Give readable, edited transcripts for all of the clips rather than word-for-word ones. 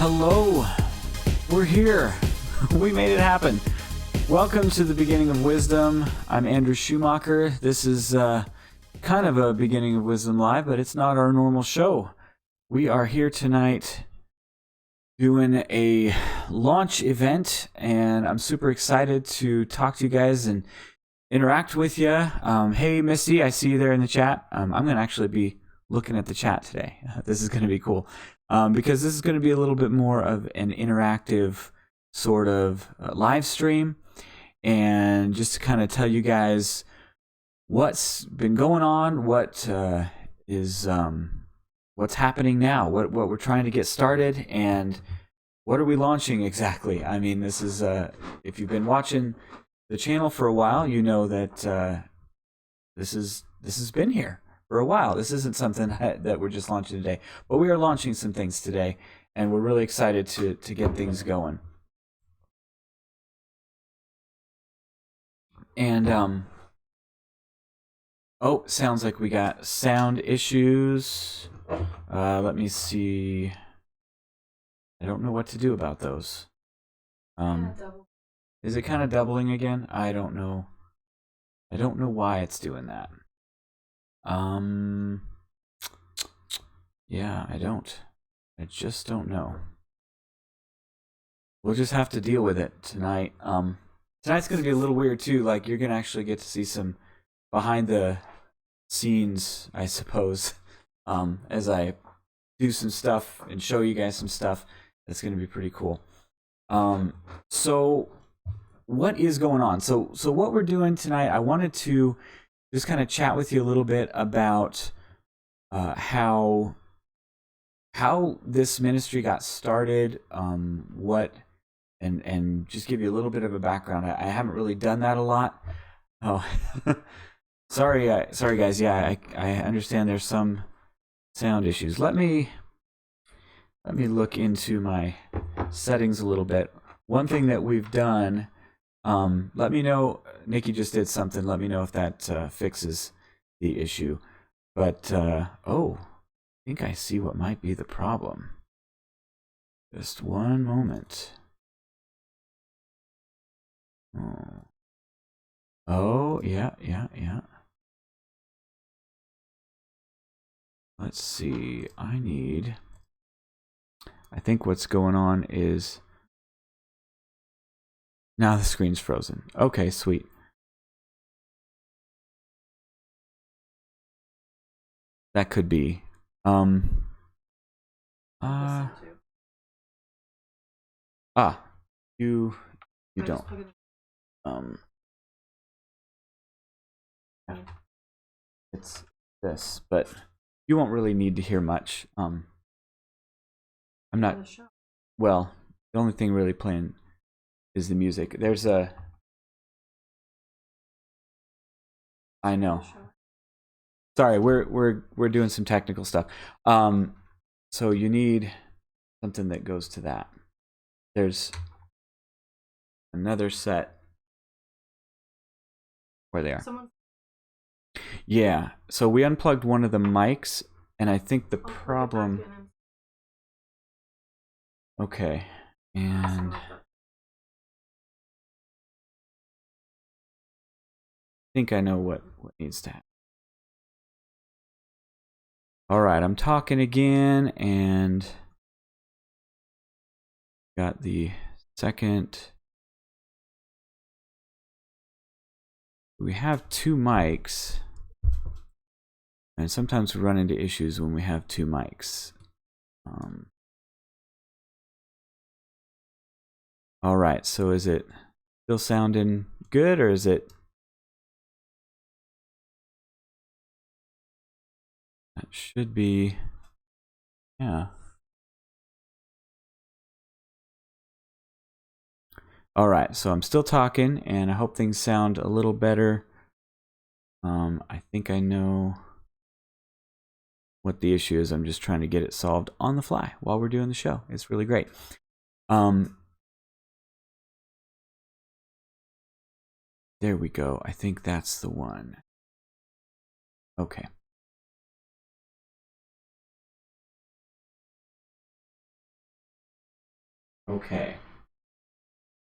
Hello, we're here. We made it happen. Welcome to the beginning of Wisdom. I'm Andrew Schumacher. This is kind of a beginning of Wisdom Live, but it's not our normal show. We are here tonight doing a launch event, and I'm super excited to talk to you guys and interact with you. Hey, Misty, I see you there in the chat. I'm going to actually be looking at the chat today. This is going to be cool because this is going to be a little bit more of an interactive sort of live stream, and just to kind of tell you guys what's been going on, what's happening now, what we're trying to get started, and what are we launching exactly. I mean, this is if you've been watching the channel for a while, you know that this has been here for a while. This isn't something that we're just launching today, but we are launching some things today, and we're really excited to get things going. And oh, sounds like we got sound issues. Let me see. I don't know what to do about those. Is it kind of doubling again? I don't know. I don't know why it's doing that. Yeah, I just don't know. We'll just have to deal with it tonight. Tonight's going to be a little weird too. Like, you're going to actually get to see some behind the scenes, I suppose, as I do some stuff and show you guys some stuff. That's going to be pretty cool. So what is going on? So what we're doing tonight, I wanted to just kind of chat with you a little bit about how this ministry got started, what and just give you a little bit of a background. I haven't really done that a lot. Oh, sorry guys. Yeah, I understand there's some sound issues. Let me look into my settings a little bit. One thing that we've done, let me know. Nikki just did something. Let me know if that fixes the issue. But oh, I think I see what might be the problem. Just one moment. Oh, yeah. Let's see. I think what's going on is now the screen's frozen. Okay, sweet. That could be. You don't. It's this, but you won't really need to hear much. I'm not. Well, the only thing really playing is the music. There's a. I know. Sorry, we're doing some technical stuff. So you need something that goes to that. There's another set where they are. Yeah, so we unplugged one of the mics, and I think the problem. Okay, and I think I know what needs to happen. All right, I'm talking again, and got the second. We have two mics, and sometimes we run into issues when we have two mics. All right, so is it still sounding good, or is it? That should be, yeah. All right, so I'm still talking, and I hope things sound a little better. I think I know what the issue is. I'm just trying to get it solved on the fly while we're doing the show. It's really great. There we go. I think that's the one. Okay. Okay.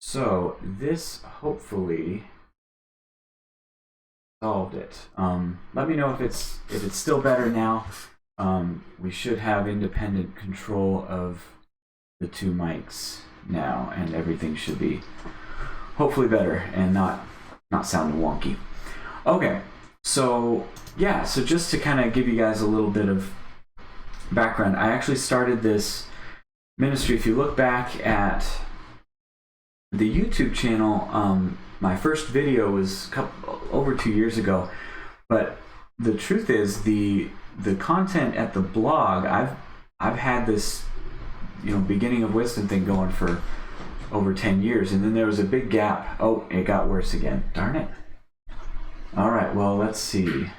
So this hopefully solved it. Let me know if it's still better now. We should have independent control of the two mics now, and everything should be hopefully better and not sounding wonky. Okay, so yeah, so just to kind of give you guys a little bit of background, I actually started this ministry. If you look back at the YouTube channel, my first video was over 2 years ago, but the truth is the content at the blog, I've had this beginning of wisdom thing going for over 10 years, and then there was a big gap. Oh, it got worse again. Darn it. All right, well, let's see.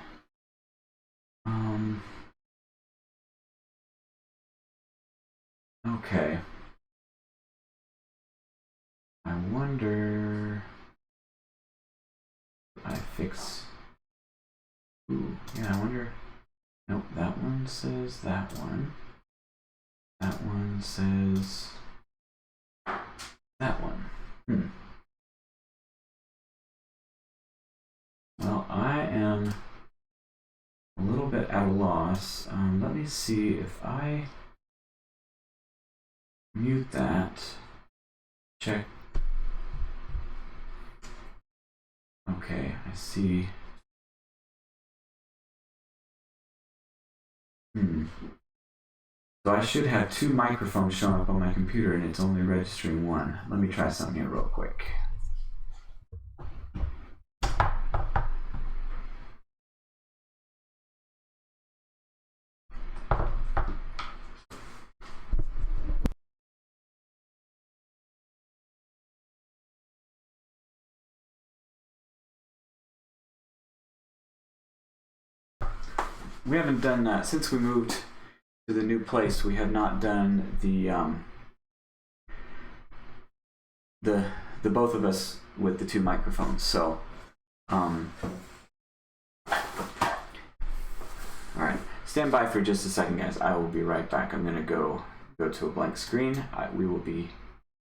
Okay. I wonder if I fix... Ooh, yeah, I wonder... Nope, that one says that one. That one says that one. Well, I am a little bit at a loss. Let me see if I mute that. Check. Okay, I see. So I should have two microphones showing up on my computer, and it's only registering one. Let me try something here real quick. We haven't done that since we moved to the new place. We have not done the both of us with the two microphones. So, all right, stand by for just a second, guys. I will be right back. I'm gonna go to a blank screen. We will be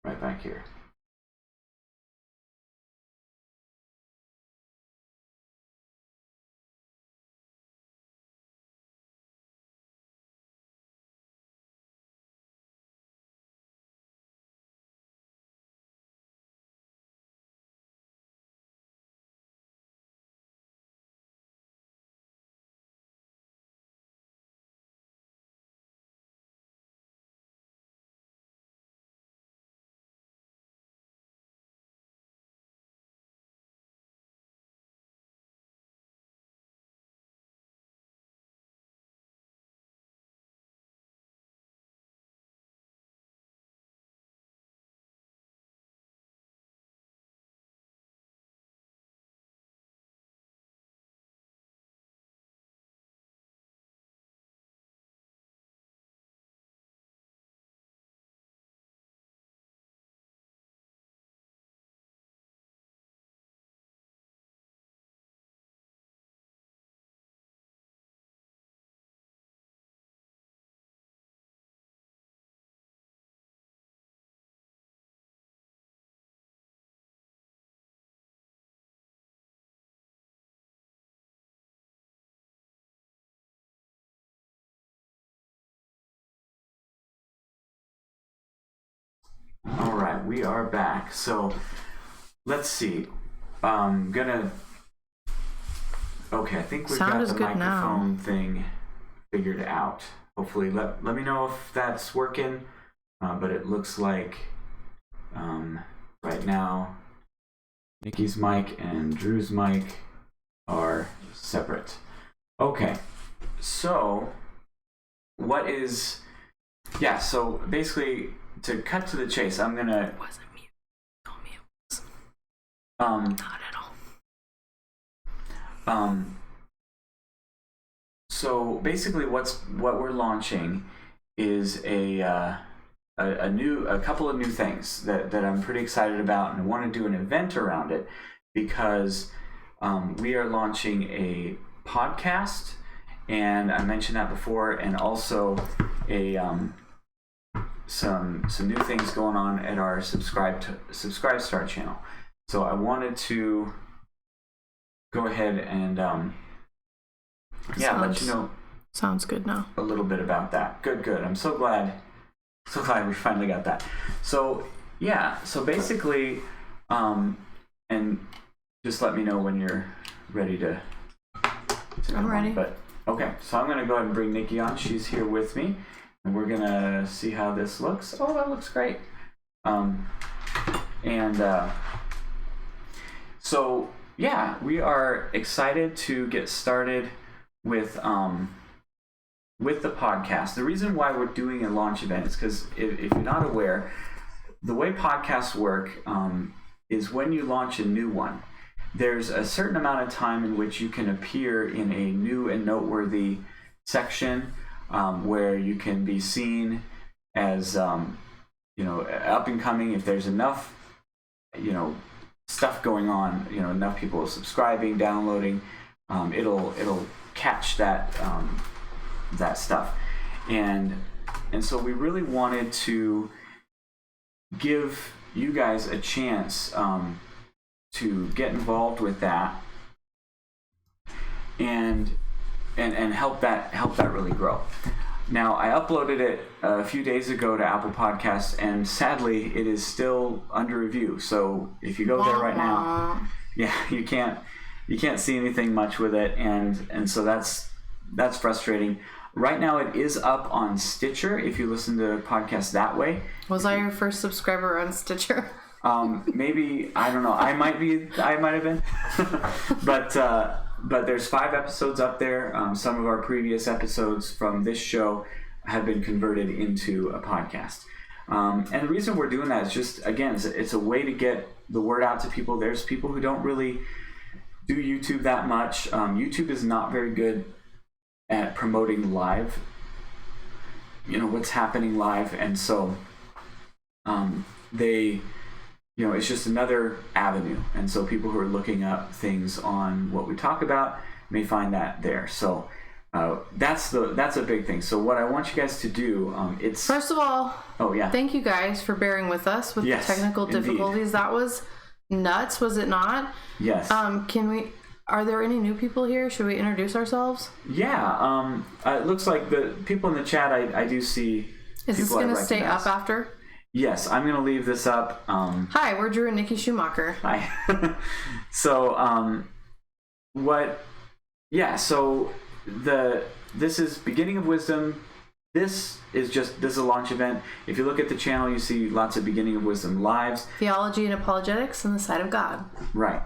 right back here. All right, we are back. So let's see. Okay, I think we've got the microphone thing figured out. Hopefully, let me know if that's working. But it looks like right now Nikki's mic and Drew's mic are separate. Okay, so so basically, to cut to the chase, I'm gonna... It wasn't mute. Told me it was. Not at all. So basically, what we're launching is a couple of new things that I'm pretty excited about, and I want to do an event around it because we are launching a podcast, and I mentioned that before, and also a some new things going on at our Subscribe Star channel. So I wanted to go ahead and let you know. Sounds good now. A little bit about that. Good. I'm so glad we finally got that. So so basically, and just let me know when you're ready to I'm ready. But okay, so I'm gonna go ahead and bring Nikki on. She's here with me, and we're gonna see how this looks. Oh, that looks great. So yeah, we are excited to get started with the podcast. The reason why we're doing a launch event is because if you're not aware, the way podcasts work is when you launch a new one, there's a certain amount of time in which you can appear in a new and noteworthy section where you can be seen as up and coming. If there's enough stuff going on, enough people subscribing, downloading, it'll catch that stuff. And so we really wanted to give you guys a chance to get involved with that and help that really grow. Now, I uploaded it a few days ago to Apple Podcasts, and sadly it is still under review. So if you go there right now, you can't see anything much with it, and so that's frustrating. Right now it is up on Stitcher if you listen to podcasts that way. Was I your first subscriber on Stitcher? Maybe, I don't know. I might have been. But there's 5 episodes up there. Some of our previous episodes from this show have been converted into a podcast. And the reason we're doing that is just, again, it's a way to get the word out to people. There's people who don't really do YouTube that much. YouTube is not very good at promoting live, what's happening live. And so it's just another avenue. And so people who are looking up things on what we talk about may find that there. So that's a big thing. So what I want you guys to do, it's... First of all, thank you guys for bearing with us with the technical difficulties. Indeed. That was nuts, was it not? Yes. Are there any new people here? Should we introduce ourselves? Yeah. It looks like the people in the chat, I do see. Is this going to stay up after? Yes, I'm going to leave this up. Hi, we're Drew and Nikki Schumacher. Hi. So, this is Beginning of Wisdom. This is a launch event. If you look at the channel, you see lots of Beginning of Wisdom lives. Theology and apologetics in the sight of God. Right.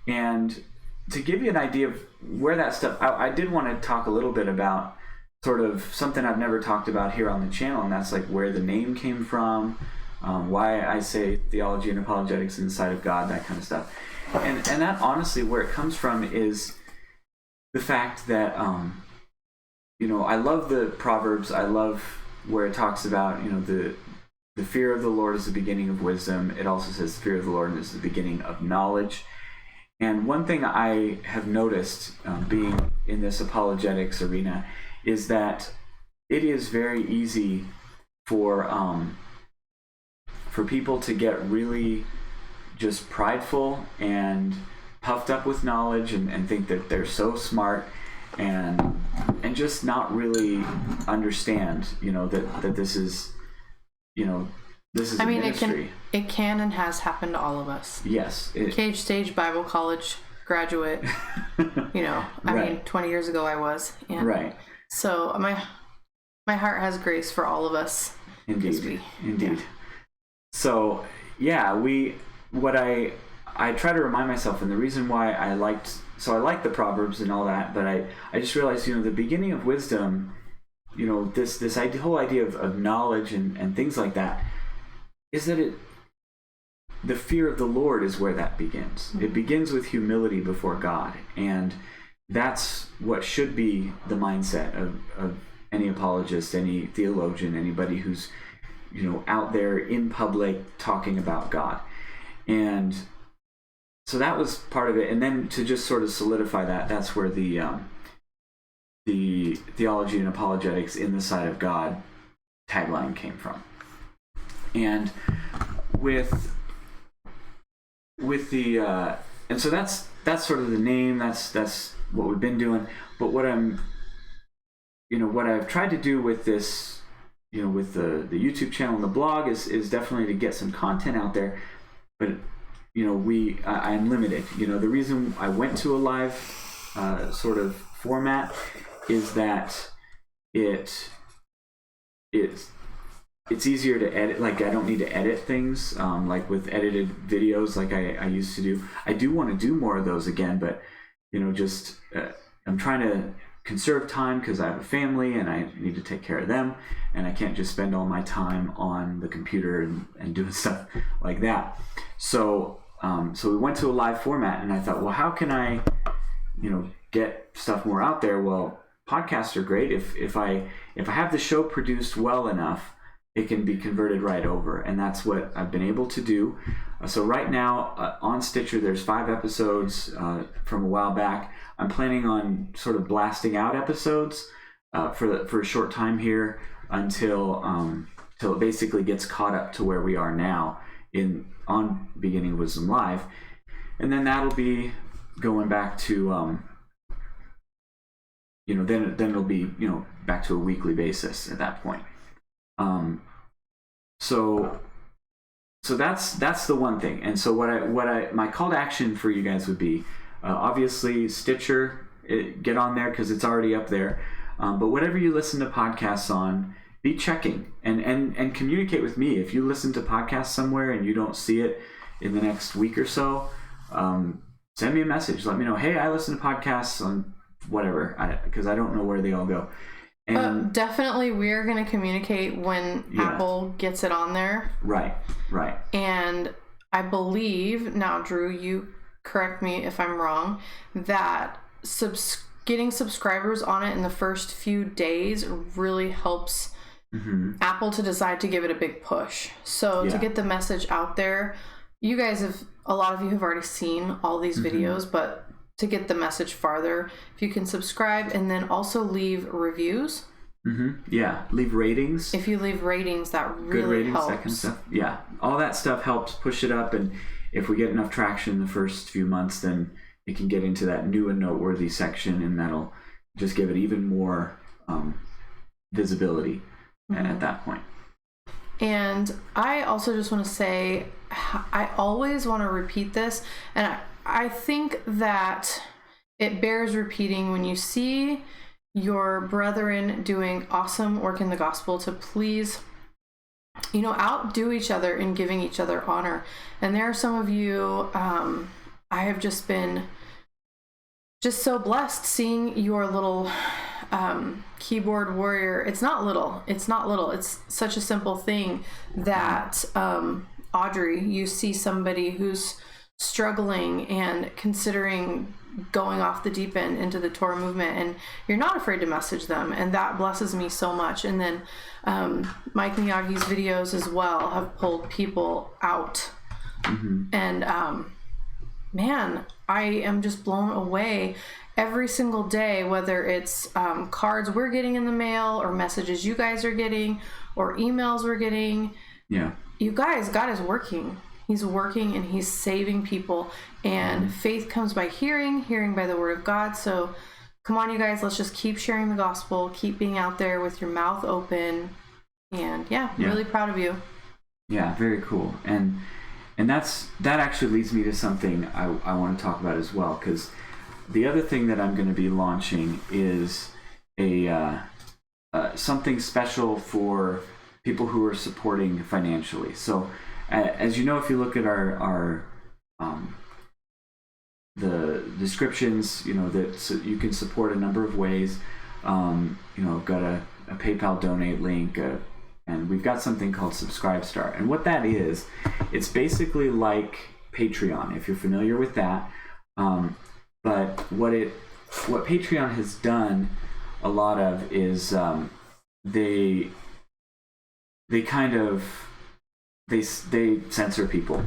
And to give you an idea of where that stuff, I did want to talk a little bit about sort of something I've never talked about here on the channel, and that's like where the name came from, why I say theology and apologetics in the sight of God, that kind of stuff. And that honestly, where it comes from is the fact that, I love the Proverbs. I love where it talks about, the fear of the Lord is the beginning of wisdom. It also says the fear of the Lord is the beginning of knowledge. And one thing I have noticed being in this apologetics arena is that it is very easy for people to get really just prideful and puffed up with knowledge and think that they're so smart and just not really understand, that this is, this is a ministry. It can and has happened to all of us. Yes. Cage Stage Bible College graduate, right. 20 years ago I was. And right. So my heart has grace for all of us. Indeed. Yeah. So, yeah, I try to remind myself, and the reason why I like the Proverbs and all that, but I just realized, the beginning of wisdom, this whole idea of knowledge and things like that, is that the fear of the Lord is where that begins. Mm-hmm. It begins with humility before God, and that's what should be the mindset of any apologist, any theologian, anybody who's out there in public talking about God. And so that was part of it. And then to just sort of solidify that's where the theology and apologetics in the sight of God tagline came from. And with the and so that's sort of the name. That's what we've been doing. But what I've tried to do with this, with the YouTube channel and the blog is definitely to get some content out there. But I'm limited. The reason I went to a live sort of format is that it's easier to edit. Like, I don't need to edit things like with edited videos like I used to do. I do want to do more of those again, but I'm trying to conserve time because I have a family and I need to take care of them, and I can't just spend all my time on the computer and doing stuff like that. So we went to a live format, and I thought, well, how can I get stuff more out there? Well, podcasts are great. If I have the show produced well enough, it can be converted right over, and that's what I've been able to do. So right now on Stitcher, there's 5 episodes from a while back. I'm planning on sort of blasting out episodes for a short time here until it basically gets caught up to where we are now on Beginning Wisdom Live, and then that'll be going back to then it'll be back to a weekly basis at that point. So that's the one thing. And so my call to action for you guys would be, obviously Stitcher, get on there because it's already up there. But whatever you listen to podcasts on, be checking and communicate with me. If you listen to podcasts somewhere and you don't see it in the next week or so, send me a message. Let me know, hey, I listen to podcasts on whatever, because I don't know where they all go. And definitely we're going to communicate when Apple gets it on there. Right. And I believe, now Drew, you correct me if I'm wrong, that getting subscribers on it in the first few days really helps Apple to decide to give it a big push. So to get the message out there, a lot of you have already seen all these videos, but to get the message farther, if you can subscribe and then also leave reviews. Leave ratings. If you leave ratings, that really good ratings, helps. That kind of stuff. Yeah, all that stuff helps push it up, and if we get enough traction in the first few months, then it can get into that new and noteworthy section, and that'll just give it even more visibility at that point. And I also just want to say, I always want to repeat this, and I think that it bears repeating when you see your brethren doing awesome work in the gospel to please, outdo each other in giving each other honor. And there are some of you, I have just been so blessed seeing your little keyboard warrior. It's not little. It's such a simple thing that, Audrey, you see somebody who's struggling and considering going off the deep end into the Torah movement, and you're not afraid to message them, and that blesses me so much. And then Mike Miyagi's videos as well have pulled people out, and man, I am just blown away every single day, whether it's cards we're getting in the mail or messages you guys are getting or emails we're getting. You guys, God is working. He's working and he's saving people, and faith comes by hearing by the word of God. So come on, you guys, let's just keep sharing the gospel, keep being out there with your mouth open, and really proud of you. Yeah, very cool. And that actually leads me to something I want to talk about as well, because the other thing that I'm going to be launching is something special for people who are supporting financially. So as you know, if you look at our the descriptions, that so you can support a number of ways. I've got a PayPal donate link, and we've got something called Subscribestar. And what that is, it's basically like Patreon, if you're familiar with that. But what Patreon has done a lot of is they kind of they censor people.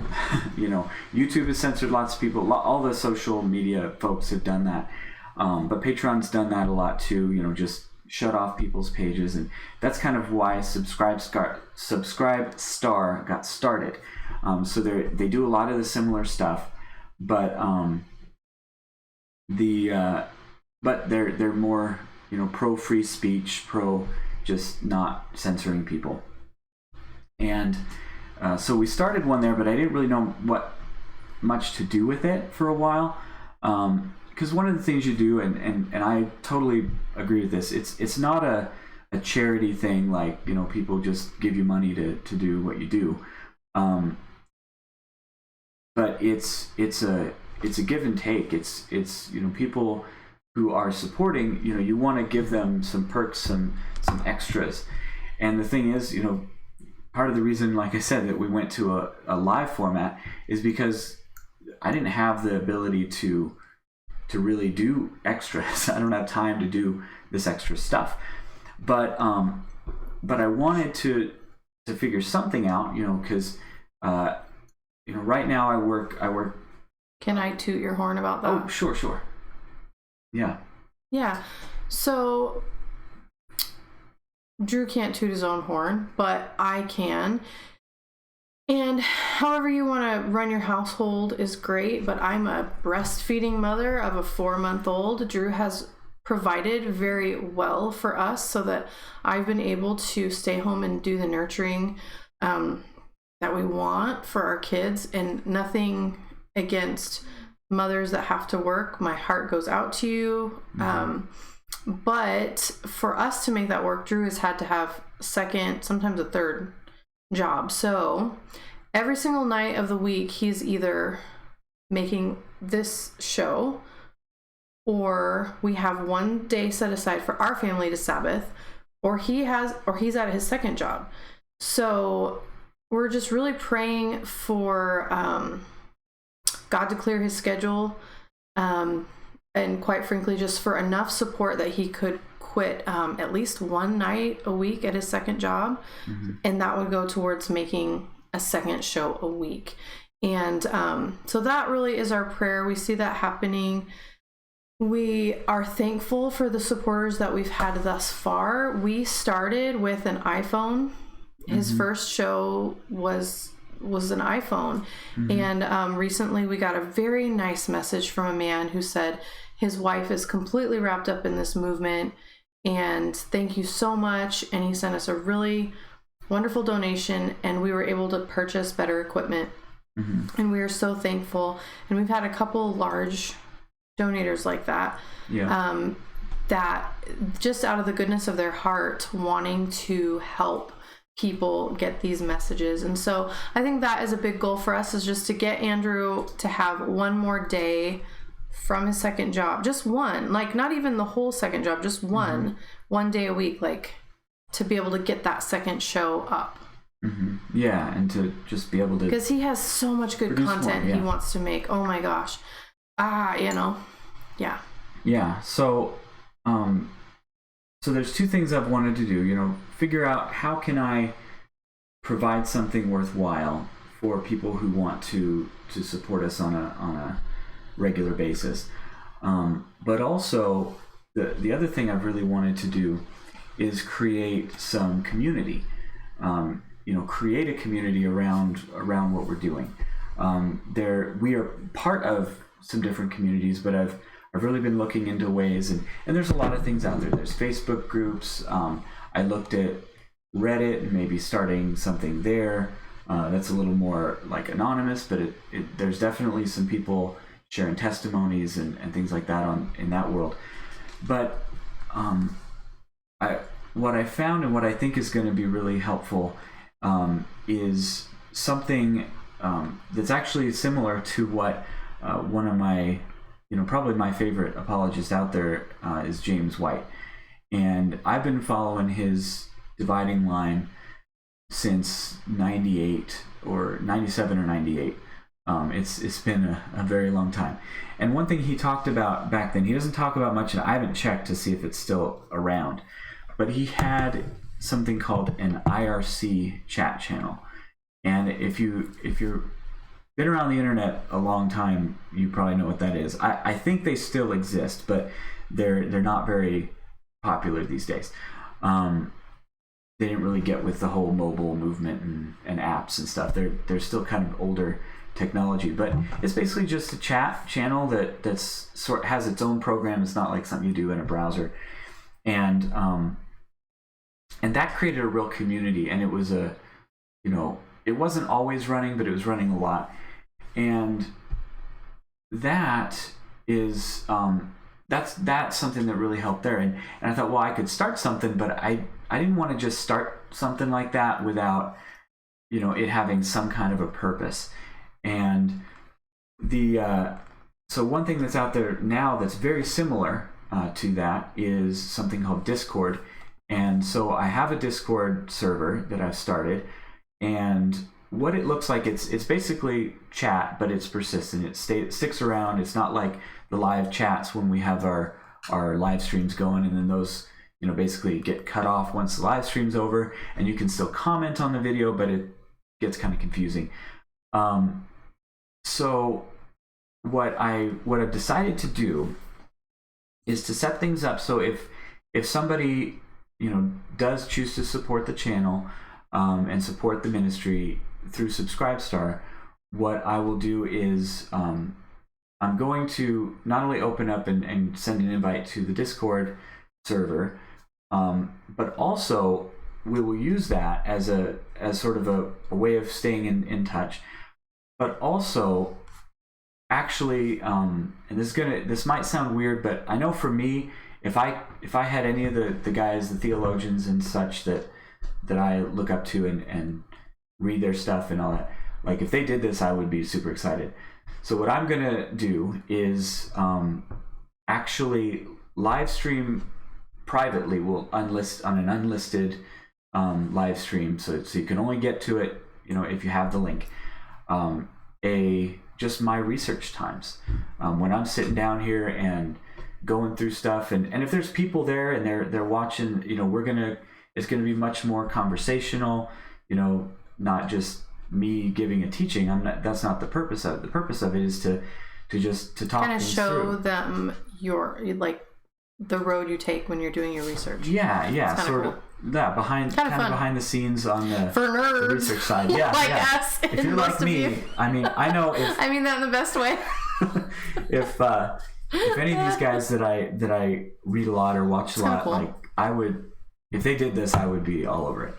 YouTube has censored lots of people. All the social media folks have done that, but Patreon's done that a lot too. Just shut off people's pages, and that's kind of why Subscribe Star got started. So they do a lot of the similar stuff, but they're more, pro free speech, pro just not censoring people. And so we started one there, but I didn't really know what much to do with it for a while. Because one of the things you do, and I totally agree with this, it's not a charity thing, like, people just give you money to do what you do. But it's a give and take. It's people who are supporting, you want to give them some perks, some extras. And the thing is, part of the reason, like I said, that we went to a live format is because I didn't have the ability to really do extras. I don't have time to do this extra stuff. But I wanted to figure something out, because right now I work. Can I toot your horn about that? Oh, sure. Yeah. So Drew can't toot his own horn, but I can. And however you want to run your household is great, but I'm a breastfeeding mother of a 4-month-old. Drew has provided very well for us so that I've been able to stay home and do the nurturing that we want for our kids, and nothing against mothers that have to work. My heart goes out to you. But for us to make that work, Drew has had to have second, sometimes a third job. So every single night of the week, he's either making this show, or we have one day set aside for our family to Sabbath, or he's at his second job. So we're just really praying for God to clear his schedule, and quite frankly, just for enough support that he could quit at least one night a week at his second job, and that would go towards making a second show a week. And so that really is our prayer. We see that happening. We are thankful for the supporters that we've had thus far. We started with an iPhone. His first show was an iPhone. And recently we got a very nice message from a man who said his wife is completely wrapped up in this movement, and thank you so much. And he sent us a really wonderful donation, and we were able to purchase better equipment. And we are so thankful. And we've had a couple large donators like that, that just out of the goodness of their heart wanting to help people get these messages. And so I think that is a big goal for us, is just to get Andrew to have one more day from his second job, just one, like not even the whole second job, just one day a week, like to be able to get that second show up. Yeah, and to just be able to, because he has so much good content he wants to make. Oh my gosh. So so there's two things I've wanted to do, figure out how can I provide something worthwhile for people who want to support us on a regular basis. But also the other thing I've really wanted to do is create some community, create a community around what we're doing. We are part of some different communities, but I've really been looking into ways, and there's a lot of things out there. There's Facebook groups. I looked at Reddit and maybe starting something there. That's a little more like anonymous, but there's definitely some people sharing testimonies and things like that in that world. But what I found and what I think is going to be really helpful is something that's actually similar to what one of my, probably my favorite apologist out there is James White. And I've been following his dividing line since 98 or 97 or 98. It's been a very long time. And one thing he talked about back then, he doesn't talk about much, and I haven't checked to see if it's still around, but he had something called an IRC chat channel. And if you've been around the internet a long time, you probably know what that is. I think they still exist, but they're not very popular these days. They didn't really get with the whole mobile movement and apps and stuff. They're still kind of older technology, but it's basically just a chat channel that's has its own program. It's not like something you do in a browser, and that created a real community. And it was it wasn't always running, but it was running a lot, and that is that's something that really helped there. And I thought, well, I could start something, but I didn't want to just start something like that without it having some kind of a purpose. And so one thing that's out there now that's very similar to that is something called Discord. And so I have a Discord server that I've started, and what it looks like, it's basically chat, but it's persistent. It sticks around. It's not like the live chats when we have our live streams going, and then those basically get cut off once the live stream's over, and you can still comment on the video, but it gets kind of confusing. So what I've decided to do is to set things up so if somebody does choose to support the channel and support the ministry through Subscribestar, what I will do is I'm going to not only open up and send an invite to the Discord server, but also we will use that as sort of a way of staying in touch. But also, actually, and this might sound weird, but I know for me, if I had any of the guys, the theologians and such that I look up to and read their stuff and all that, like if they did this, I would be super excited. So what I'm gonna do is actually live stream privately. We'll unlist on an unlisted live stream, so you can only get to it if you have the link. Just my research times when I'm sitting down here and going through stuff, and if there's people there and they're watching, it's gonna be much more conversational, not just me giving a teaching. That's not the purpose of it. The purpose of it is to talk kind of things show through. them the road you take when you're doing your research. Yeah, sort of. Yeah, behind the scenes on the for nerds, the research side. Yeah, like yeah. us. If you're like me, I mean, I know if I mean that in the best way. if any of these guys that I read a lot or watch a lot, cool. Like I would, if they did this, I would be all over it.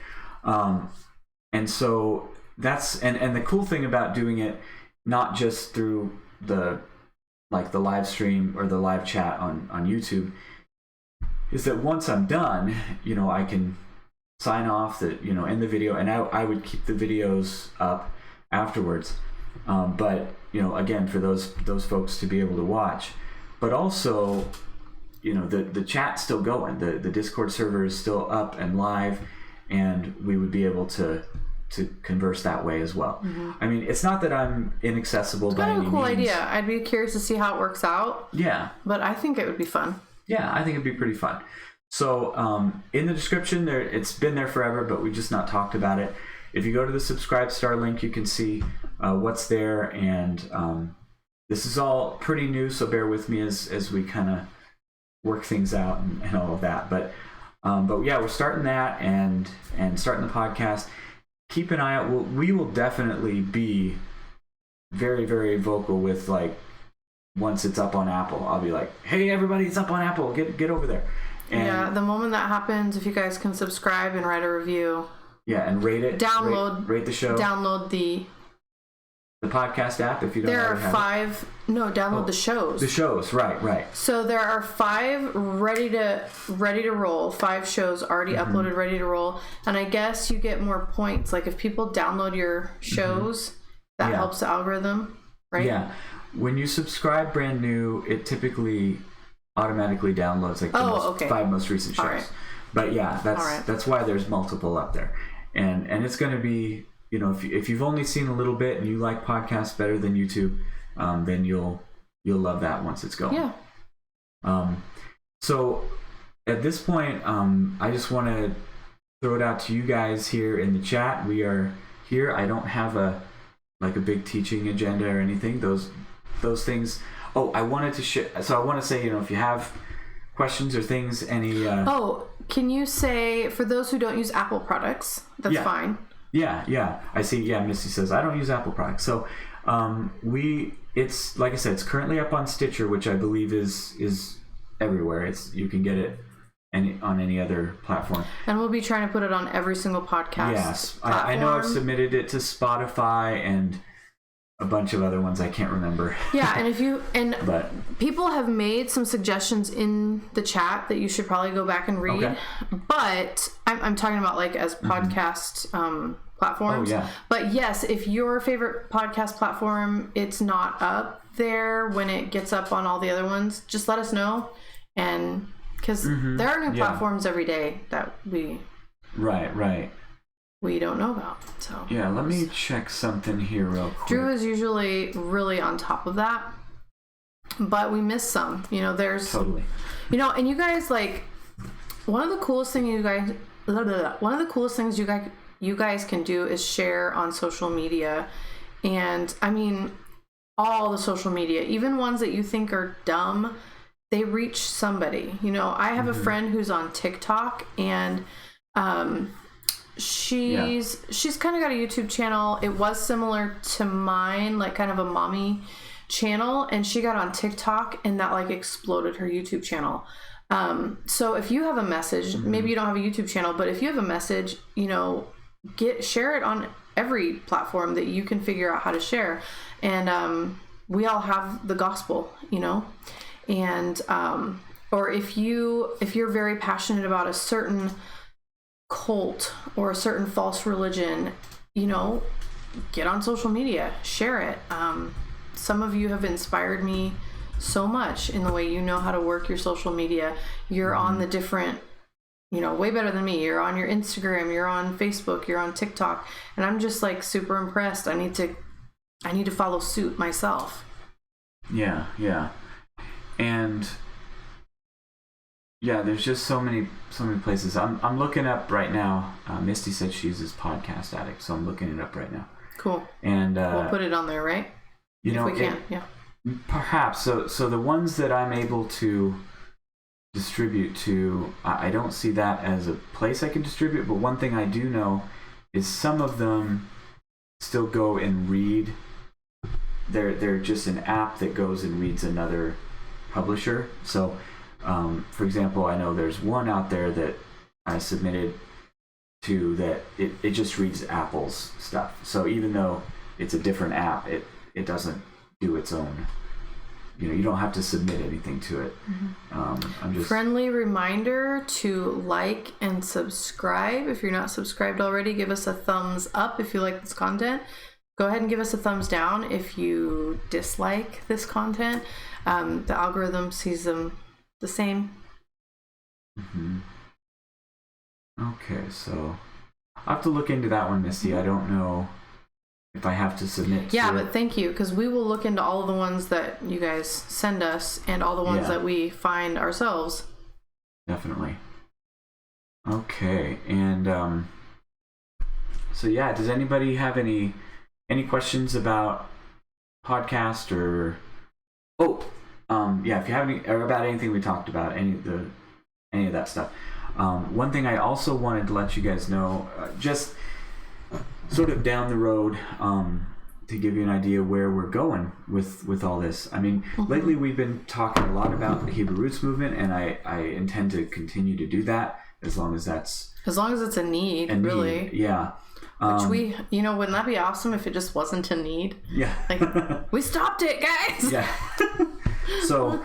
And so that's and the cool thing about doing it, not just through the live stream or the live chat on YouTube, is that once I'm done, I can sign off that, end the video, and I would keep the videos up afterwards. But, again, for those folks to be able to watch, but also, the chat's still going. The Discord server is still up and live, and we would be able to converse that way as well. Mm-hmm. I mean, it's not that I'm inaccessible by any means. It's kind of a cool idea. I'd be curious to see how it works out. Yeah. But I think it would be fun. Yeah, I think it'd be pretty fun. So in the description, it's been there forever, but we've just not talked about it. If you go to the Subscribestar link, you can see what's there, and this is all pretty new, so bear with me as we kind of work things out and all of that. But yeah, we're starting that and starting the podcast. Keep an eye out. We will definitely be very, very vocal with once it's up on Apple. I'll be like, hey, everybody, it's up on Apple. Get over there. And yeah, the moment that happens, if you guys can subscribe and write a review. Yeah, and rate it. Rate the show. Download the podcast app if you don't already have it. Download the shows. The shows, right. So there are 5 ready to roll, 5 shows already uploaded, ready to roll. And I guess you get more points. Like if people download your shows, that helps the algorithm, right? Yeah. When you subscribe brand new, it typically automatically downloads the 5 most recent shows. Right. But yeah, that's why there's multiple up there. And it's going to be, if you've only seen a little bit and you like podcasts better than YouTube, then you'll love that once it's going. Yeah. So at this point, I just want to throw it out to you guys here in the chat. We are here. I don't have a big teaching agenda or anything. Those things. Oh, I wanted to so I want to say, if you have questions or things, any... Oh, can you say, for those who don't use Apple products, that's fine. Yeah. I see. Yeah, Misty says, I don't use Apple products. So it's, like I said, it's currently up on Stitcher, which I believe is everywhere. You can get it on any other platform. And we'll be trying to put it on every single podcast. Yes. I know I've submitted it to Spotify and a bunch of other ones I can't remember. Yeah, but people have made some suggestions in the chat that you should probably go back and read. Okay. But I'm talking about like as podcast platforms. Oh, yeah. But yes, if your favorite podcast platform, it's not up there when it gets up on all the other ones, just let us know. And because there are new platforms every day that we don't know about. So yeah, let me check something here real quick. Drew is usually really on top of that, but we miss some. There's totally. And you guys, like, one of the coolest things you guys can do is share on social media, and I mean all the social media, even ones that you think are dumb. They reach somebody. I have a friend who's on TikTok, and she's kind of got a YouTube channel. It was similar to mine, like kind of a mommy channel, and she got on TikTok, and that like exploded her YouTube channel. So if you have a message, maybe you don't have a YouTube channel, but if you have a message, share it on every platform that you can figure out how to share. And we all have the gospel, and or if you're very passionate about a certain cult or a certain false religion, get on social media, share it. Some of you have inspired me so much in the way you know how to work your social media. You're on the different, way better than me. You're on your Instagram, you're on Facebook, you're on TikTok, and I'm just like super impressed. I need to follow suit myself. Yeah. And yeah, there's just so many places. I'm looking up right now. Misty said she uses Podcast Addict, so I'm looking it up right now. Cool. And we'll put it on there, right? If we can. Yeah. Perhaps. So the ones that I'm able to distribute to, I don't see that as a place I can distribute. But one thing I do know is some of them still go and read. They're just an app that goes and reads another publisher. So, for example, I know there's one out there that I submitted to that it just reads Apple's stuff. So even though it's a different app, it doesn't do its own. You don't have to submit anything to it. I'm just friendly reminder to like and subscribe. If you're not subscribed already, give us a thumbs up if you like this content. Go ahead and give us a thumbs down if you dislike this content. The algorithm sees them the same. Okay, so I'll have to look into that one, Misty. I don't know if I have to submit to but thank you, because we will look into all of the ones that you guys send us and all the ones that we find ourselves. Definitely. Okay, and so yeah, does anybody have any questions about podcast or if you have any or about anything we talked about, any of that stuff. One thing I also wanted to let you guys know, just sort of down the road, to give you an idea where we're going with all this. I mean, lately we've been talking a lot about the Hebrew Roots movement, and I intend to continue to do that as long as it's a need, really. Yeah. Which wouldn't that be awesome if it just wasn't a need? Yeah. Like, we stopped it, guys. Yeah. So,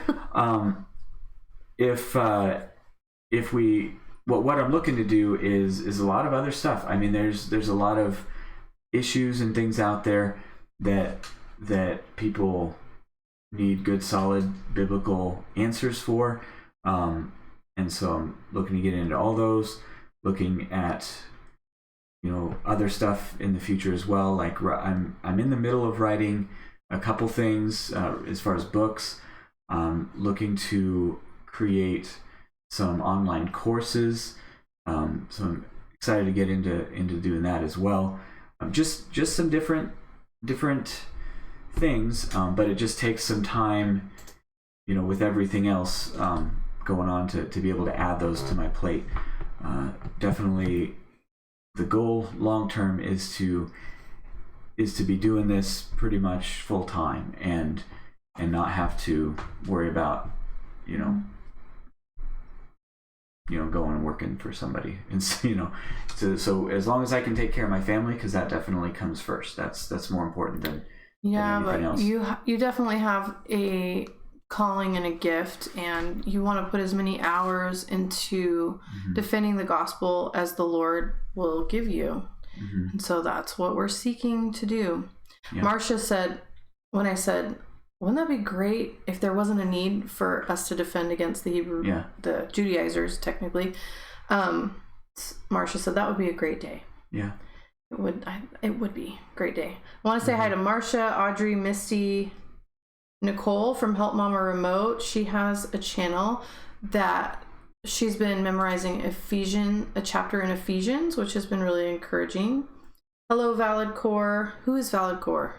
if we, what I'm looking to do is a lot of other stuff. I mean, there's a lot of issues and things out there that people need good, solid biblical answers for. And so I'm looking to get into all those, looking at, other stuff in the future as well. Like I'm in the middle of writing a couple things as far as books. Looking to create some online courses. So I'm excited to get into doing that as well. Just some different things, but it just takes some time, with everything else. going on to be able to add those to my plate. Definitely the goal long term is to be doing this pretty much full time and not have to worry about going and working for somebody. And so as long as I can take care of my family, because that definitely comes first. That's more important than anything else. You definitely have a calling and a gift, and you want to put as many hours into defending the gospel as the Lord will give you. And so that's what we're seeking to do. Marcia said, when I said, wouldn't that be great if there wasn't a need for us to defend against the Judaizers, technically? Marcia said that would be a great day. Yeah. It would be a great day. I want to say hi to Marcia, Audrey, Misty, Nicole from Help Mama Remote. She has a channel that she's been memorizing a chapter in Ephesians, which has been really encouraging. Hello, Valid Core. Who is Valid Core?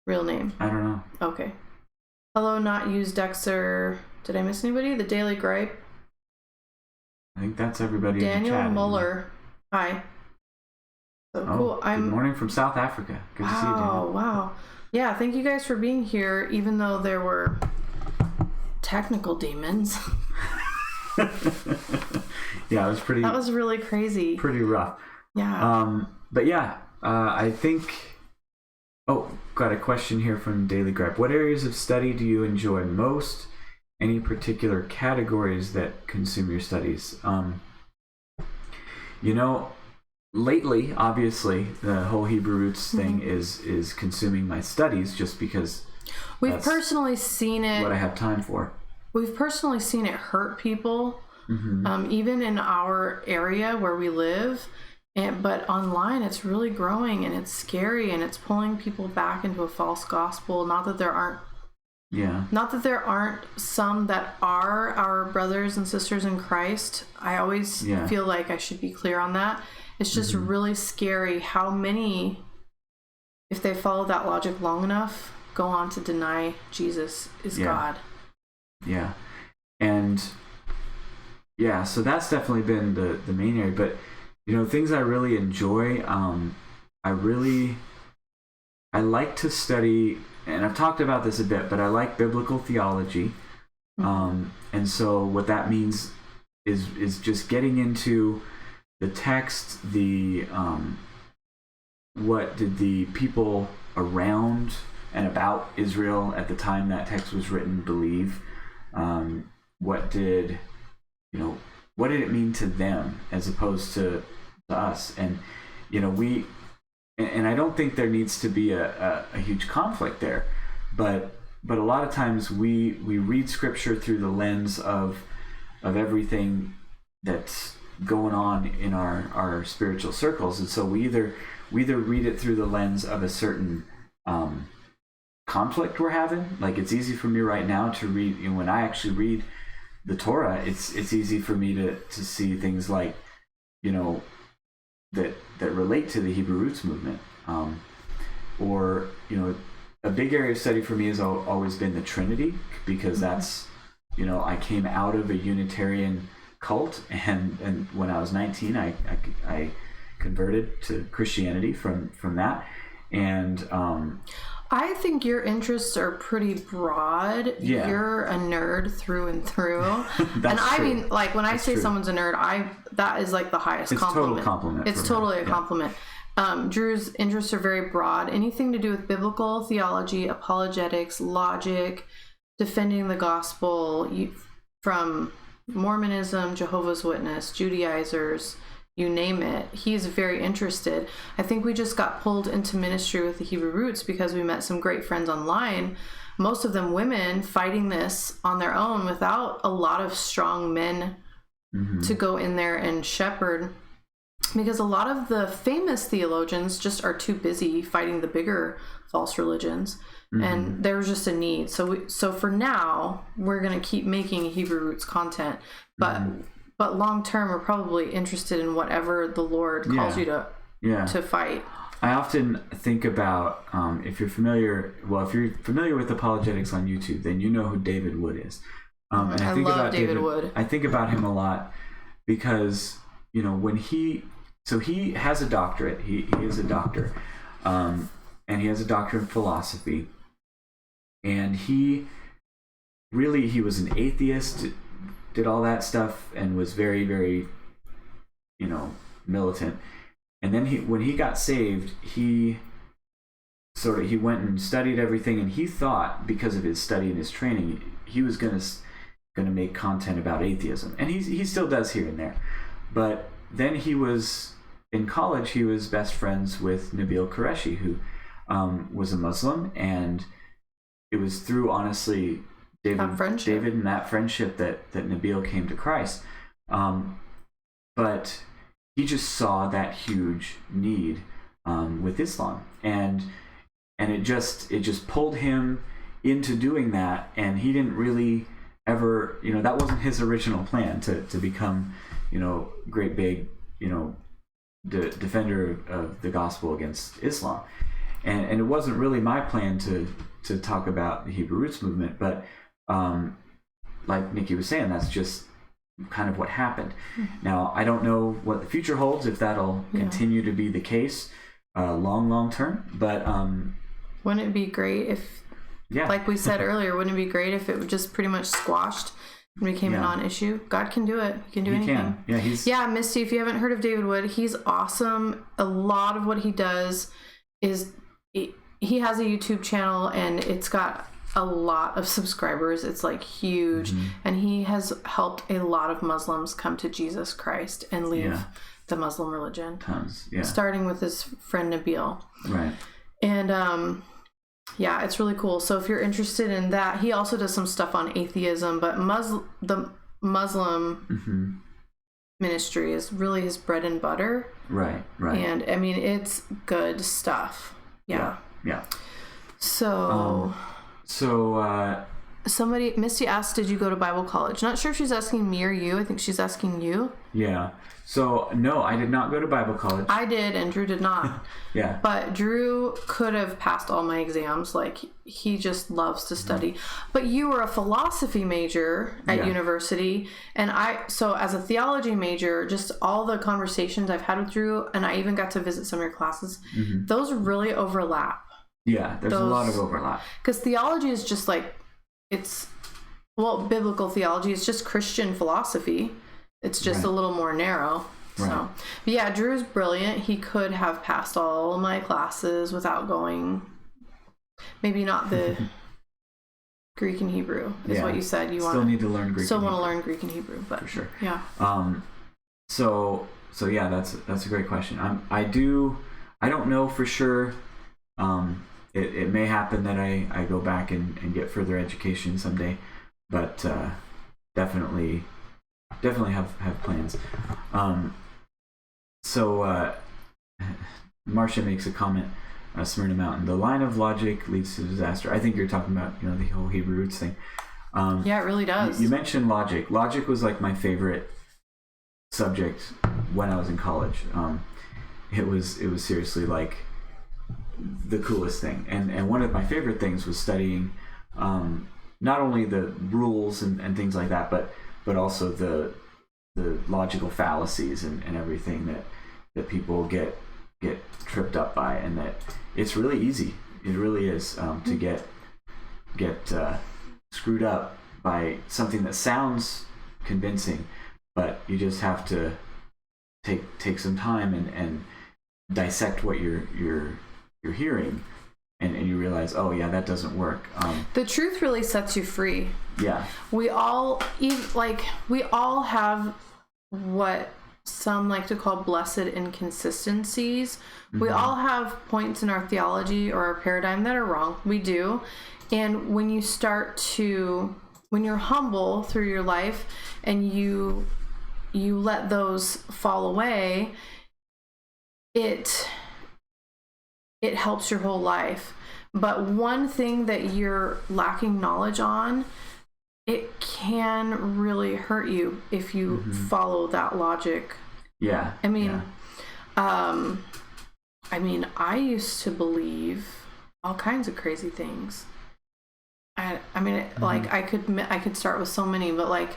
Real name? I don't know. Okay. Hello, Not Used Dexter. Did I miss anybody? The Daily Gripe. I think that's everybody. Daniel in the chat. Muller. Hi. So cool. Good morning from South Africa. Good to see you, Daniel. Wow. Yeah, thank you guys for being here, even though there were technical demons. Yeah, it was pretty. That was really crazy. Pretty rough. Yeah. But yeah, I think. Oh, got a question here from Daily Gripe. What areas of study do you enjoy most? Any particular categories that consume your studies? Lately, obviously, the whole Hebrew roots thing is consuming my studies, just because we've personally seen it. What I have time for. We've personally seen it hurt people, even in our area where we live. But online, it's really growing, and it's scary, and it's pulling people back into a false gospel. Not that there aren't some that are our brothers and sisters in Christ. I always feel like I should be clear on that. It's just really scary how many, if they follow that logic long enough, go on to deny Jesus is God. Yeah. And so that's definitely been the main area. But things I really enjoy, I like to study, and I've talked about this a bit, but I like biblical theology. And so what that means is just getting into the text, what did the people around and about Israel at the time that text was written believe? What did it mean to them as opposed to us? And and I don't think there needs to be a huge conflict there, but a lot of times we read scripture through the lens of everything that's going on in our spiritual circles, and so we either read it through the lens of a certain conflict we're having. Like, it's easy for me right now to read, when I actually read the Torah, it's easy for me to see things like that relate to the Hebrew roots movement, or a big area of study for me has always been the Trinity, because that's I came out of a Unitarian cult, and when I was 19 I converted to Christianity from that, and I think your interests are pretty broad. Yeah. You're a nerd through and through. And I true. mean, like, when I say someone's a nerd, that is like the highest compliment. Total compliment. It's totally a compliment. Drew's interests are very broad. Anything to do with biblical theology, apologetics, logic, defending the gospel, from Mormonism, Jehovah's Witness, Judaizers, you name it. He's very interested. I think we just got pulled into ministry with the Hebrew roots because we met some great friends online, most of them women, fighting this on their own without a lot of strong men to go in there and shepherd, because a lot of the famous theologians just are too busy fighting the bigger false religions. And there was just a need. So for now, we're going to keep making Hebrew roots content, but long term, we're probably interested in whatever the Lord calls you to fight. I often think about, if you're familiar with apologetics on YouTube, then you know who David Wood is. And I think love about David Wood. I think about him a lot because, when he has a doctorate. He is a doctor, and he has a doctorate in philosophy. And he was an atheist, did all that stuff, and was very, very, militant. And then when he got saved, he went and studied everything, and he thought, because of his study and his training, he was gonna make content about atheism, and he still does here and there. But then he was in college. He was best friends with Nabil Qureshi, who was a Muslim, and it was through, honestly, David and that friendship that Nabil came to Christ. But he just saw that huge need with Islam, and it just pulled him into doing that. And he didn't really ever, that wasn't his original plan to become, great big, defender of the gospel against Islam. And it wasn't really my plan to talk about the Hebrew Roots movement, but like Nikki was saying, that's just kind of what happened. Now, I don't know what the future holds, if that'll continue to be the case long term, but wouldn't it be great if, like we said earlier, wouldn't it be great if it would just pretty much squashed and became a non-issue? God can do it. He can do anything. Misty, if you haven't heard of David Wood, he's awesome. A lot of what he does is he has a YouTube channel, and it's got a lot of subscribers. It's like huge. And he has helped a lot of Muslims come to Jesus Christ and leave the Muslim religion. Tons, starting with his friend Nabil. Right. And it's really cool. So if you're interested in that, he also does some stuff on atheism, but the Muslim ministry is really his bread and butter. Right. And I mean, it's good stuff. Yeah. So Misty asked, did you go to Bible college? Not sure if she's asking me or you. I think she's asking you. Yeah. So, no, I did not go to Bible college. I did, and Drew did not. But Drew could have passed all my exams. Like, he just loves to study. But you were a philosophy major at university, and so as a theology major, just all the conversations I've had with Drew, and I even got to visit some of your classes, those really overlap. Yeah, there's a lot of overlap. Because theology is just like, biblical theology is just Christian philosophy. It's just a little more narrow. Right. So, but yeah, Drew's brilliant. He could have passed all my classes without going. Maybe not the Greek and Hebrew is what you said. You still need to learn Greek. Still want to learn Greek and Hebrew, but for sure. Yeah. So yeah, that's a great question. I don't know for sure. It may happen that I go back and get further education someday, but definitely have plans. Marcia makes a comment, Smyrna Mountain. The line of logic leads to disaster. I think you're talking about, the whole Hebrew Roots thing. Yeah, it really does. You mentioned logic. Logic was like my favorite subject when I was in college. It was seriously like the coolest thing. And one of my favorite things was studying not only the rules and things like that, but also the logical fallacies and everything that people get tripped up by, and that it's really easy. It really is to get screwed up by something that sounds convincing, but you just have to take some time and dissect what you're hearing, and you realize, oh yeah, that doesn't work. The truth really sets you free. Yeah. We all have what some like to call blessed inconsistencies. We all have points in our theology or our paradigm that are wrong. We do. And when you're humble through your life and you let those fall away, it helps your whole life. But one thing that you're lacking knowledge on, it can really hurt you if you follow that logic. Yeah. I mean, I used to believe all kinds of crazy things. I mean, like I could start with so many, but like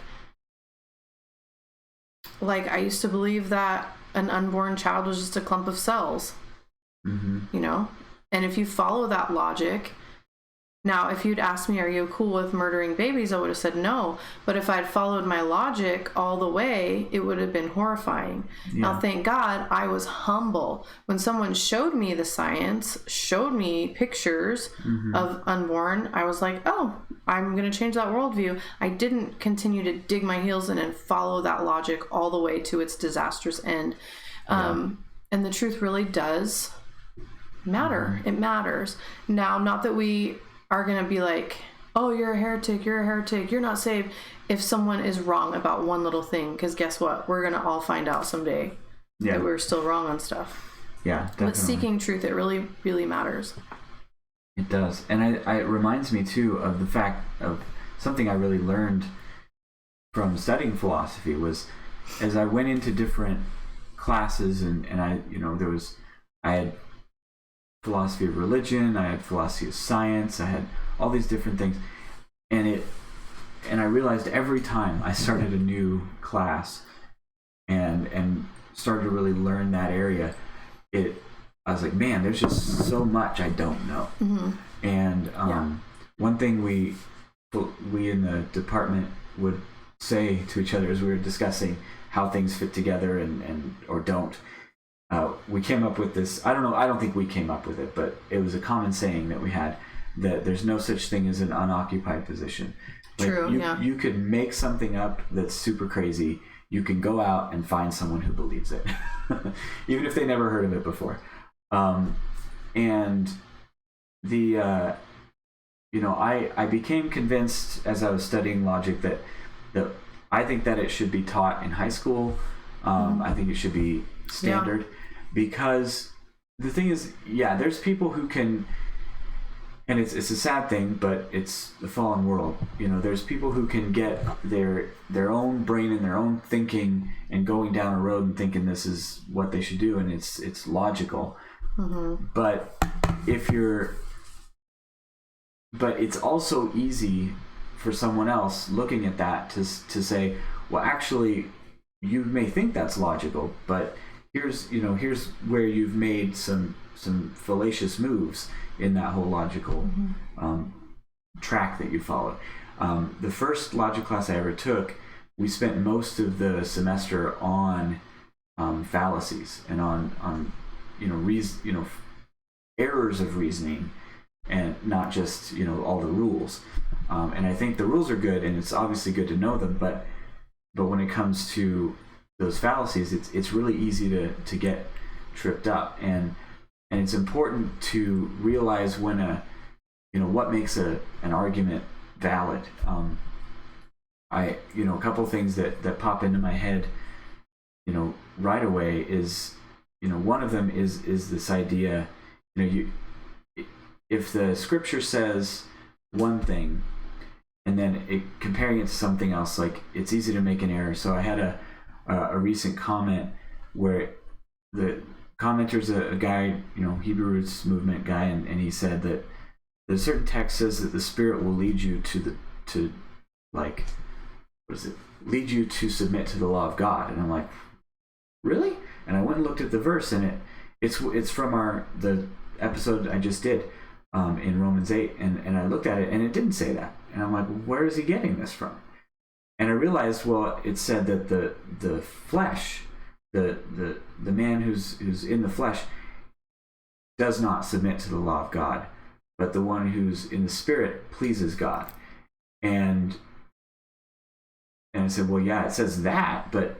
I used to believe that an unborn child was just a clump of cells, you know? And if you follow that logic, now if you'd asked me, are you cool with murdering babies? I would have said no. But if I'd followed my logic all the way, it would have been horrifying. Yeah. Now, thank God I was humble. When someone showed me the science, showed me pictures of unborn, I was like, oh, I'm going to change that worldview. I didn't continue to dig my heels in and follow that logic all the way to its disastrous end. And the truth really does matter. It matters. Now, not that we are going to be like, oh, you're a heretic, you're not saved, if someone is wrong about one little thing, because guess what? We're going to all find out someday that we're still wrong on stuff. Yeah, definitely. But seeking truth, it really, really matters. It does. And it reminds me, too, of the fact of something I really learned from studying philosophy was, as I went into different classes and I had philosophy of religion, I had philosophy of science, I had all these different things, and I realized every time I started a new class and started to really learn that area, I was like, man, there's just so much I don't know. And one thing we in the department would say to each other as we were discussing how things fit together and or don't, we came up with this. I don't think we came up with it, but it was a common saying that we had, that there's no such thing as an unoccupied position. Like, True. You could make something up that's super crazy. You can go out and find someone who believes it, even if they never heard of it before. And I became convinced as I was studying logic that I think that it should be taught in high school. I think it should be standard, because the thing is, there's people who can, and it's a sad thing, but it's the fallen world. There's people who can get their own brain and their own thinking and going down a road and thinking this is what they should do, and it's logical. But but it's also easy for someone else looking at that to say, well, actually, you may think that's logical, but here's where you've made some fallacious moves in that whole logical track that you followed. The first logic class I ever took, we spent most of the semester on fallacies and on errors of reasoning, and not just all the rules. And I think the rules are good, and it's obviously good to know them, but when it comes to those fallacies, it's really easy to get tripped up, and it's important to realize when what makes an argument valid. A couple things that pop into my head right away is one of them is this idea, if the scripture says one thing and then comparing it to something else, like, it's easy to make an error. So I had a recent comment where the commenter's a guy, Hebrew Roots movement guy, and he said that the certain text says that the Spirit will lead you lead you to submit to the law of God. And I'm like, really? And I went and looked at the verse, and it's from the episode I just did in Romans 8, and I looked at it, and it didn't say that. And I'm like, where is he getting this from? And I realized, well, it said that the flesh, the man who's in the flesh, does not submit to the law of God, but the one who's in the Spirit pleases God. And I said, well, yeah, it says that, but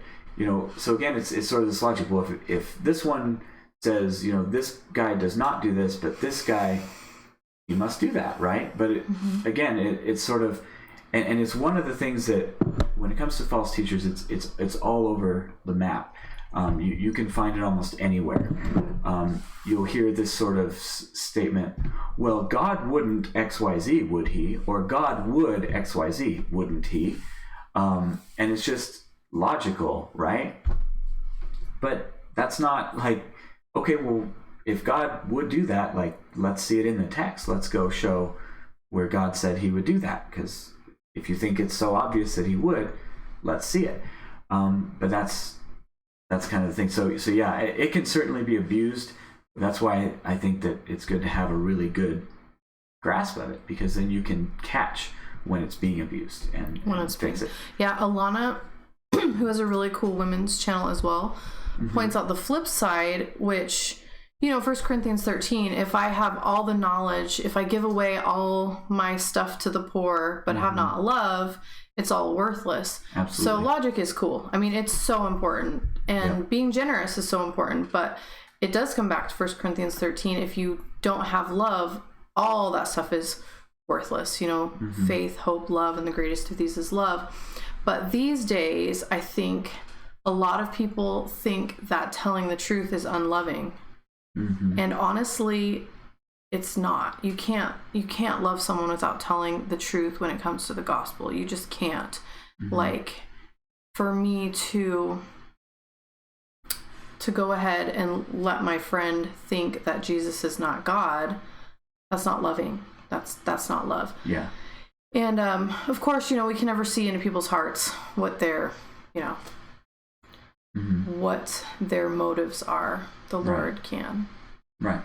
so again, it's sort of this logic. Well, if this one says, this guy does not do this, but this guy, you must do that, right? But again, it's sort of, and it's one of the things that when it comes to false teachers, it's all over the map. You can find it almost anywhere. You'll hear this sort of statement, well, God wouldn't XYZ, would he? Or God would XYZ, wouldn't he? And it's just logical, right? But that's not like, okay, well, if God would do that, like, let's see it in the text. Let's go show where God said he would do that, because if you think it's so obvious that he would, let's see it. But that's kind of the thing. So yeah, it can certainly be abused. That's why I think that it's good to have a really good grasp of it, because then you can catch when it's being abused and fix it. Yeah, Alana, who has a really cool women's channel as well, points out the flip side, which, 1 Corinthians 13, if I have all the knowledge, if I give away all my stuff to the poor, but have not love, it's all worthless. Absolutely. So logic is cool. I mean, it's so important. And being generous is so important. But it does come back to 1 Corinthians 13. If you don't have love, all that stuff is worthless. Faith, hope, love, and the greatest of these is love. But these days, I think a lot of people think that telling the truth is unloving. And honestly, it's not. You can't love someone without telling the truth when it comes to the gospel. You just can't. Like, for me to go ahead and let my friend think that Jesus is not God, that's not loving. That's not love. Yeah. And of course, we can never see into people's hearts what their what their motives are. The Lord can. Right.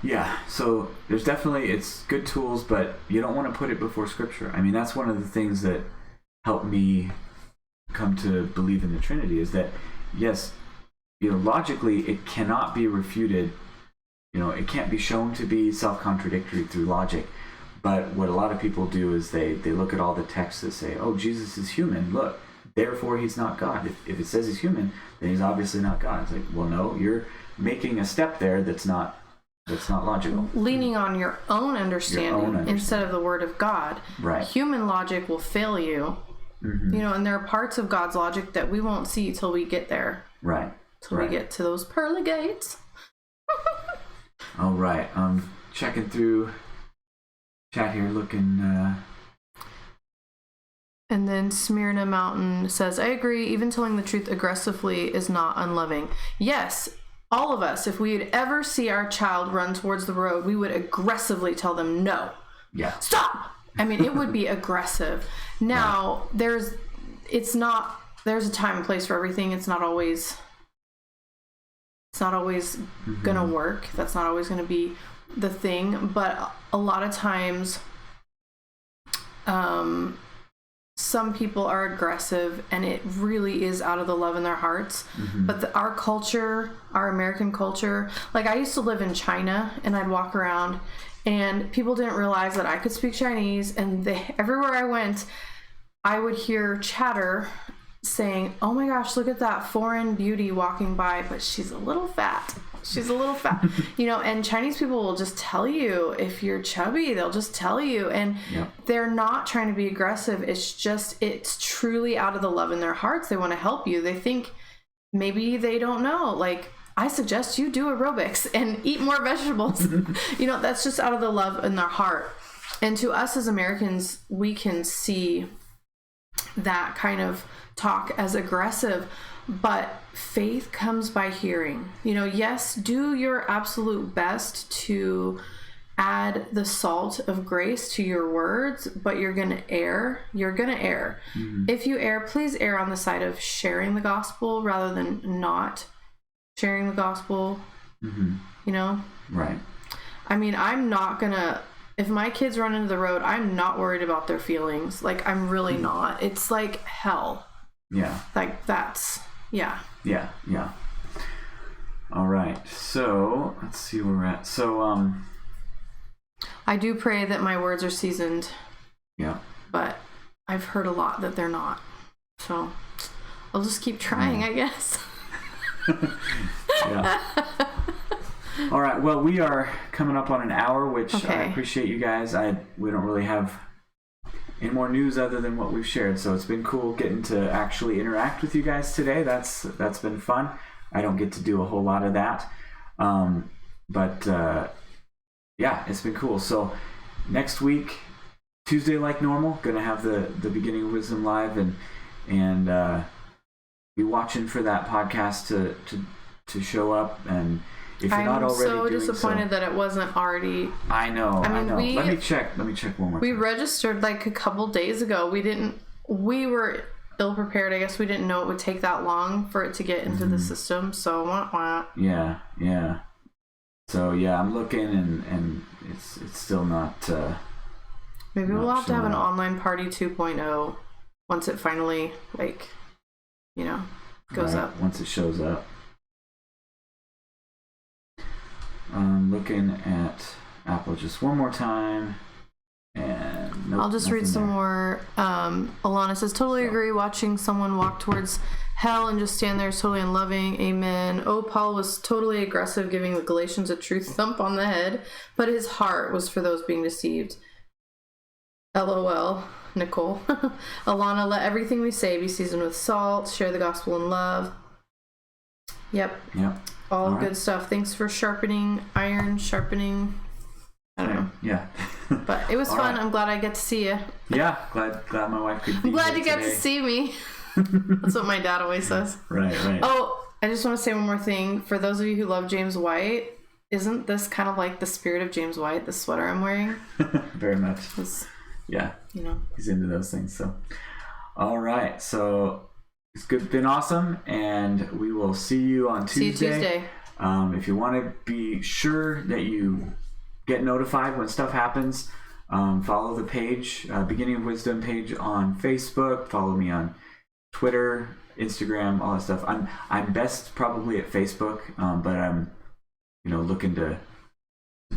Yeah, so there's definitely, it's good tools, but you don't want to put it before Scripture. I mean, that's one of the things that helped me come to believe in the Trinity, is that, yes, logically it cannot be refuted. It can't be shown to be self-contradictory through logic. But what a lot of people do is they look at all the texts that say, oh, Jesus is human, look, therefore he's not God. If it says he's human, then he's obviously not God. It's like, well, no, you're making a step there that's not logical. Leaning on your own understanding instead of the word of God. Right. Human logic will fail you. And there are parts of God's logic that we won't see till we get there. Right. Till we get to those pearly gates. All right. Checking through chat here, looking. And then Smyrna Mountain says, I agree, even telling the truth aggressively is not unloving. Yes, all of us, if we'd ever see our child run towards the road, we would aggressively tell them no. Yeah. Stop! I mean, it would be aggressive. Now, there's a time and place for everything. It's not always gonna work. That's not always gonna be the thing. But a lot of times, some people are aggressive, and it really is out of the love in their hearts. But our culture, our American culture, like I used to live in China, and I'd walk around and people didn't realize that I could speak Chinese, and everywhere I went, I would hear chatter saying, oh my gosh, look at that foreign beauty walking by, but she's a little fat. And Chinese people will just tell you if you're chubby, they'll just tell you. And they're not trying to be aggressive. It's truly out of the love in their hearts. They want to help you. They think maybe they don't know. Like, I suggest you do aerobics and eat more vegetables. That's just out of the love in their heart. And to us as Americans, we can see that kind of talk as aggressive. But faith comes by hearing. Yes, do your absolute best to add the salt of grace to your words, but you're going to err. If you err, please err on the side of sharing the gospel rather than not sharing the gospel. Right. I mean, I'm not going to, if my kids run into the road, I'm not worried about their feelings. Like, I'm really not. It's like hell. Yeah. Like, that's... Yeah. All right. So let's see where we're at. So I do pray that my words are seasoned. Yeah. But I've heard a lot that they're not. So I'll just keep trying, I guess. Yeah. All right. Well, we are coming up on an hour, which I appreciate you guys. We don't really have any more news other than what we've shared, so it's been cool getting to actually interact with you guys today. That's been fun. I don't get to do a whole lot of that, but it's been cool. So next week, Tuesday like normal, gonna have the beginning of Wisdom Live, and be watching for that podcast to show up. And If you're not already doing so. I'm so disappointed that it wasn't already. I know. Let me check one more time. We registered like a couple days ago. We were ill prepared. I guess we didn't know it would take that long for it to get into the system. So Yeah. So yeah, I'm looking and it's still not. Maybe we'll have to have an online party 2.0 once it finally goes up. Once it shows up. Looking at Apple just one more time. And I'll just read some more. Alana says, totally agree. Watching someone walk towards hell and just stand there is totally unloving. Amen. Oh, Paul was totally aggressive, giving the Galatians a truth thump on the head, but his heart was for those being deceived. LOL, Nicole. Alana, let everything we say be seasoned with salt. Share the gospel in love. Yep. All good stuff. Thanks for sharpening. I don't know. Yeah. But it was fun. Right. I'm glad I get to see you. Yeah. Glad my wife could be I'm glad you today. get to see me. That's what my dad always says. Right. Oh, I just want to say one more thing. For those of you who love James White, isn't this kind of like the spirit of James White, the sweater I'm wearing? Very much. Yeah. He's into those things. So, all right. So it's been awesome, and we will see you on Tuesday. See you Tuesday. If you want to be sure that you get notified when stuff happens, follow the page, Beginning of Wisdom page on Facebook. Follow me on Twitter, Instagram, all that stuff. I'm best probably at Facebook, but I'm looking to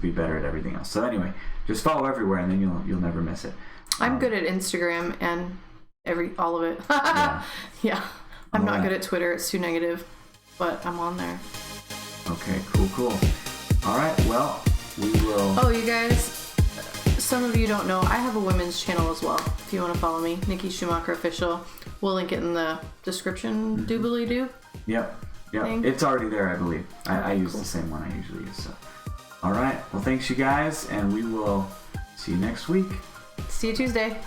be better at everything else. So anyway, just follow everywhere, and then you'll never miss it. I'm good at Instagram and all of it. Yeah. I'm not good at Twitter. It's too negative, but I'm on there. Okay, cool. All right, well, we will... Oh, you guys, some of you don't know, I have a women's channel as well. If you want to follow me, Nikki Schumacher Official. We'll link it in the description, doobly-doo. Yep. It's already there, I believe. I use the same one I usually use. So, all right, well, thanks, you guys, and we will see you next week. See you Tuesday.